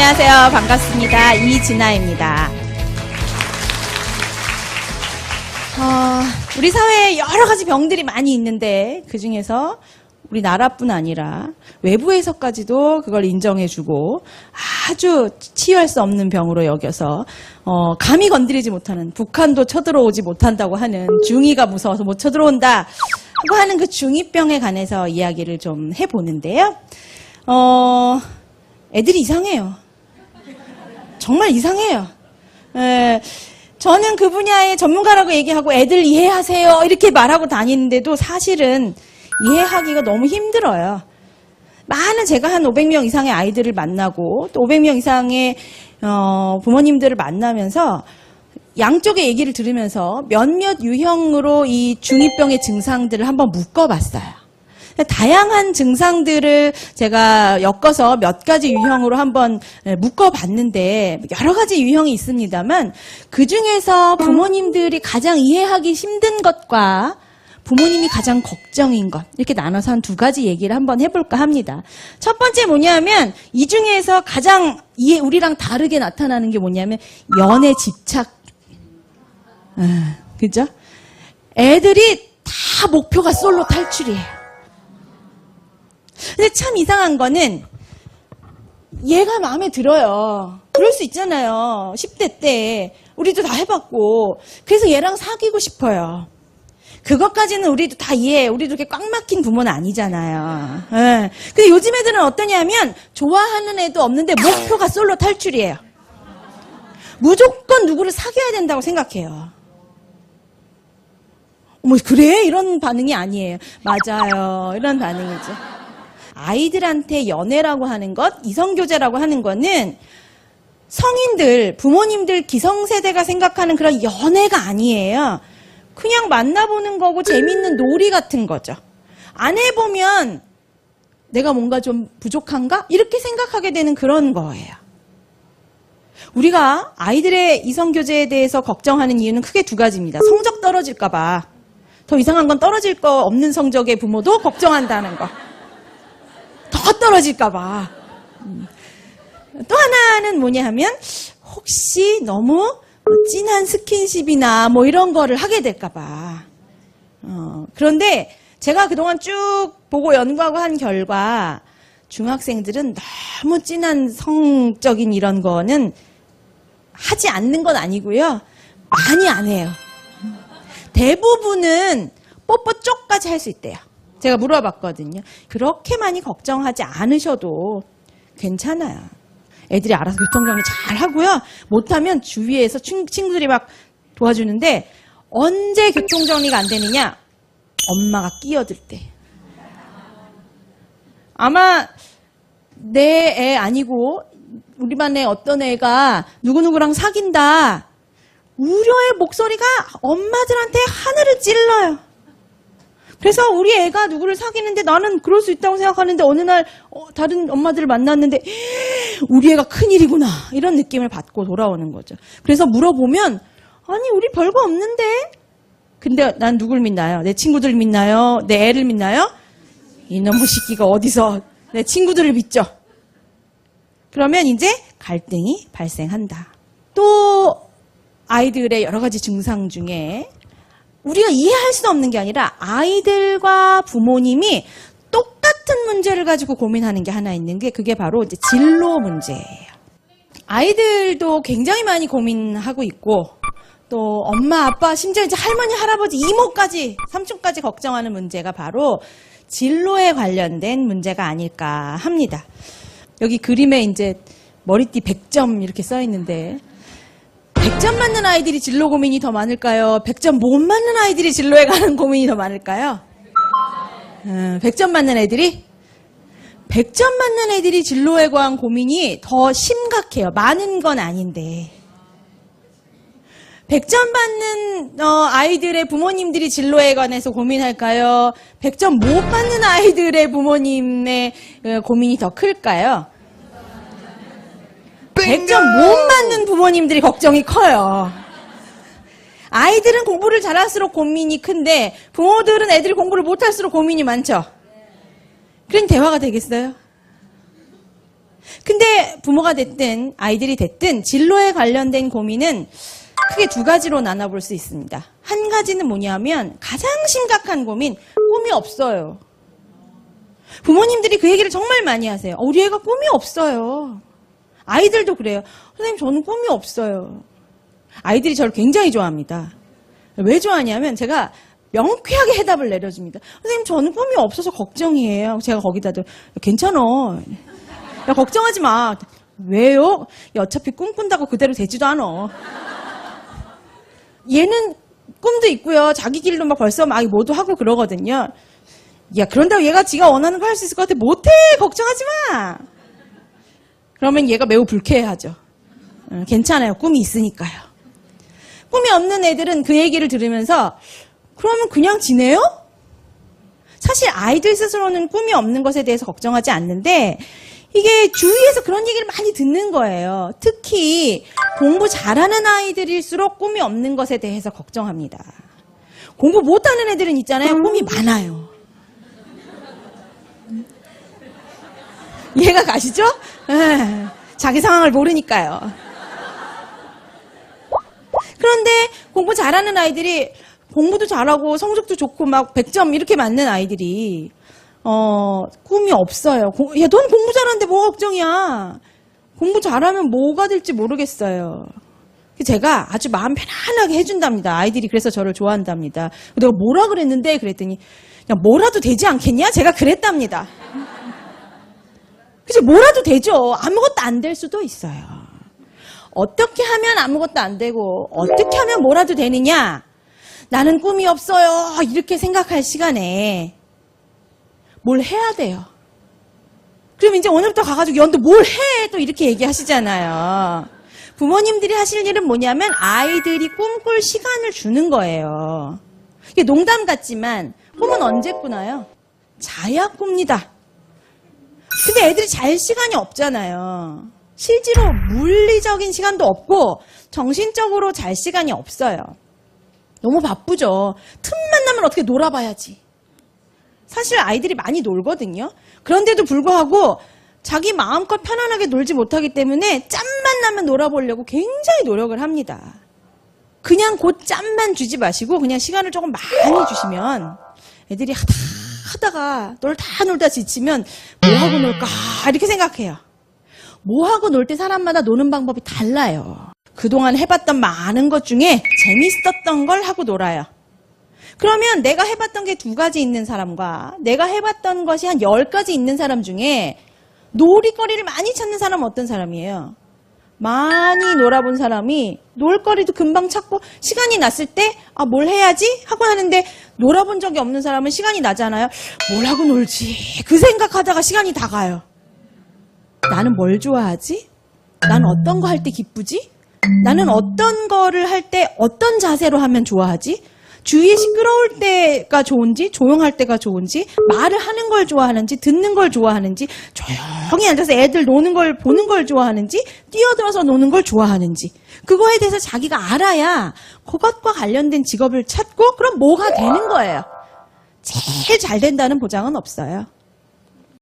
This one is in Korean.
안녕하세요. 반갑습니다. 이진아입니다. 우리 사회에 여러 가지 병들이 많이 있는데 그중에서 우리나라뿐 아니라 외부에서까지도 그걸 인정해주고 아주 치유할 수 없는 병으로 여겨서 감히 건드리지 못하는, 북한도 쳐들어오지 못한다고 하는, 중이가 무서워서 못 쳐들어온다 하고 하는 그 중이병에 관해서 이야기를 좀 해보는데요. 애들이 이상해요. 정말 이상해요. 저는 그 분야의 전문가라고 얘기하고 애들 이해하세요 이렇게 말하고 다니는데도 사실은 이해하기가 너무 힘들어요. 많은 제가 한 500명 이상의 아이들을 만나고 또 500명 이상의 부모님들을 만나면서 양쪽의 얘기를 들으면서 몇몇 유형으로 이 중2병의 증상들을 한번 묶어봤어요. 다양한 증상들을 제가 엮어서 몇 가지 유형으로 한번 묶어봤는데 여러 가지 유형이 있습니다만 그중에서 부모님들이 가장 이해하기 힘든 것과 부모님이 가장 걱정인 것, 이렇게 나눠서 한 두 가지 얘기를 한번 해볼까 합니다. 첫 번째 뭐냐면 이 중에서 가장 우리랑 다르게 나타나는 게 뭐냐면 연애 집착. 그죠? 애들이 다 목표가 솔로 탈출이에요. 근데 참 이상한 거는 얘가 마음에 들어요. 그럴 수 있잖아요. 10대 때 우리도 다 해봤고 그래서 얘랑 사귀고 싶어요. 그것까지는 우리도 다 이해해. 우리도 이렇게 꽉 막힌 부모는 아니잖아요. 네. 근데 요즘 애들은 어떠냐면 좋아하는 애도 없는데 목표가 솔로 탈출이에요. 무조건 누구를 사귀어야 된다고 생각해요. 어머 그래? 이런 반응이 아니에요. 맞아요. 이런 반응이죠. 아이들한테 연애라고 하는 것, 이성교제라고 하는 거는 성인들, 부모님들 기성세대가 생각하는 그런 연애가 아니에요. 그냥 만나보는 거고 재밌는 놀이 같은 거죠. 안 해보면 내가 뭔가 좀 부족한가? 이렇게 생각하게 되는 그런 거예요. 우리가 아이들의 이성교제에 대해서 걱정하는 이유는 크게 두 가지입니다. 성적 떨어질까 봐. 더 이상한 건 떨어질 거 없는 성적의 부모도 걱정한다는 거. 더 떨어질까 봐. 또 하나는 뭐냐 하면 혹시 너무 진한 스킨십이나 뭐 이런 거를 하게 될까 봐. 그런데 제가 그동안 쭉 보고 연구하고 한 결과 중학생들은 너무 진한 성적인 이런 거는 하지 않는 건 아니고요. 많이 안 해요. 대부분은 뽀뽀 쪽까지 할 수 있대요. 제가 물어봤거든요. 그렇게 많이 걱정하지 않으셔도 괜찮아요. 애들이 알아서 교통정리 잘 하고요. 못하면 주위에서 친구들이 막 도와주는데 언제 교통정리가 안 되느냐? 엄마가 끼어들 때. 아마 내 애 아니고 우리 반에 어떤 애가 누구누구랑 사귄다. 우려의 목소리가 엄마들한테 하늘을 찔러요. 그래서 우리 애가 누구를 사귀는데 나는 그럴 수 있다고 생각하는데 어느 날 다른 엄마들을 만났는데 우리 애가 큰일이구나 이런 느낌을 받고 돌아오는 거죠. 그래서 물어보면 아니 우리 별거 없는데 근데 난 누굴 믿나요? 내 친구들 믿나요? 내 애를 믿나요? 이놈의 새끼가 어디서 내 친구들을 믿죠. 그러면 이제 갈등이 발생한다. 또 아이들의 여러 가지 증상 중에 우리가 이해할 수 없는 게 아니라 아이들과 부모님이 똑같은 문제를 가지고 고민하는 게 하나 있는 게 그게 바로 이제 진로 문제예요. 아이들도 굉장히 많이 고민하고 있고 또 엄마, 아빠, 심지어 이제 할머니, 할아버지, 이모까지, 삼촌까지 걱정하는 문제가 바로 진로에 관련된 문제가 아닐까 합니다. 여기 그림에 이제 머리띠 100점 이렇게 써 있는데 100점 맞는 아이들이 진로 고민이 더 많을까요? 100점 못 맞는 아이들이 진로에 가는 고민이 더 많을까요? 100점 맞는 애들이? 100점 맞는 애들이 진로에 관한 고민이 더 심각해요. 많은 건 아닌데. 100점 받는 아이들의 부모님들이 진로에 관해서 고민할까요? 100점 못 받는 아이들의 부모님의 고민이 더 클까요? 100점 못 맞는 부모님들이 걱정이 커요. 아이들은 공부를 잘할수록 고민이 큰데 부모들은 애들이 공부를 못할수록 고민이 많죠. 그런 대화가 되겠어요? 근데 부모가 됐든 아이들이 됐든 진로에 관련된 고민은 크게 두 가지로 나눠볼 수 있습니다. 한 가지는 뭐냐면 가장 심각한 고민, 꿈이 없어요. 부모님들이 그 얘기를 정말 많이 하세요. 우리 애가 꿈이 없어요. 아이들도 그래요. 선생님, 저는 꿈이 없어요. 아이들이 저를 굉장히 좋아합니다. 왜 좋아하냐면 제가 명쾌하게 해답을 내려줍니다. 선생님, 저는 꿈이 없어서 걱정이에요. 제가 거기다도 괜찮아. 야, 걱정하지 마. 왜요? 야, 어차피 꿈꾼다고 그대로 되지도 않아. 얘는 꿈도 있고요. 자기 길로 막 벌써 막 뭐도 하고 그러거든요. 야, 그런다고 얘가 지가 원하는 거 할 수 있을 것 같아. 못해. 걱정하지 마. 그러면 얘가 매우 불쾌해하죠. 괜찮아요. 꿈이 있으니까요. 꿈이 없는 애들은 그 얘기를 들으면서 그러면 그냥 지내요? 사실 아이들 스스로는 꿈이 없는 것에 대해서 걱정하지 않는데 이게 주위에서 그런 얘기를 많이 듣는 거예요. 특히 공부 잘하는 아이들일수록 꿈이 없는 것에 대해서 걱정합니다. 공부 못하는 애들은 있잖아요. 꿈이 많아요. 이해가 가시죠? 자기 상황을 모르니까요. 그런데 공부 잘하는 아이들이 공부도 잘하고 성적도 좋고 막 100점 이렇게 맞는 아이들이 꿈이 없어요. 야, 넌 공부 잘하는데 뭐가 걱정이야. 공부 잘하면 뭐가 될지 모르겠어요. 제가 아주 마음 편안하게 해준답니다. 아이들이 그래서 저를 좋아한답니다. 내가 뭐라 그랬는데 그랬더니 야, 뭐라도 되지 않겠냐? 제가 그랬답니다. 그치, 뭐라도 되죠. 아무것도 안 될 수도 있어요. 어떻게 하면 아무것도 안 되고 어떻게 하면 뭐라도 되느냐? 나는 꿈이 없어요. 이렇게 생각할 시간에 뭘 해야 돼요. 그럼 이제 오늘부터 가가지고 연도 뭘 해? 또 이렇게 얘기하시잖아요. 부모님들이 하실 일은 뭐냐면 아이들이 꿈꿀 시간을 주는 거예요. 이게 농담 같지만 꿈은 언제 꾸나요? 자야 꿉니다. 근데 애들이 잘 시간이 없잖아요. 실제로 물리적인 시간도 없고 정신적으로 잘 시간이 없어요. 너무 바쁘죠. 틈만 나면 어떻게 놀아봐야지. 사실 아이들이 많이 놀거든요. 그런데도 불구하고 자기 마음껏 편안하게 놀지 못하기 때문에 짬만 나면 놀아보려고 굉장히 노력을 합니다. 그냥 곧 짬만 주지 마시고 그냥 시간을 조금 많이 주시면 애들이 하다가 놀다 지치면 뭐하고 놀까 이렇게 생각해요. 뭐하고 놀 때 사람마다 노는 방법이 달라요. 그동안 해봤던 많은 것 중에 재밌었던 걸 하고 놀아요. 그러면 내가 해봤던 게 2가지 있는 사람과 내가 해봤던 것이 한 10가지 있는 사람 중에 놀이거리를 많이 찾는 사람은 어떤 사람이에요? 많이 놀아본 사람이 놀거리도 금방 찾고 시간이 났을 때 뭘 해야지? 하고 하는데 놀아본 적이 없는 사람은 시간이 나잖아요. 뭘 하고 놀지? 그 생각하다가 시간이 다 가요. 나는 뭘 좋아하지? 나는 어떤 거 할 때 기쁘지? 나는 어떤 거를 할 때 어떤 자세로 하면 좋아하지? 주위에 시끄러울 때가 좋은지 조용할 때가 좋은지 말을 하는 걸 좋아하는지 듣는 걸 좋아하는지 조용히 앉아서 애들 노는 걸 보는 걸 좋아하는지 뛰어들어서 노는 걸 좋아하는지 그거에 대해서 자기가 알아야 그것과 관련된 직업을 찾고 그럼 뭐가 되는 거예요. 제일 잘 된다는 보장은 없어요.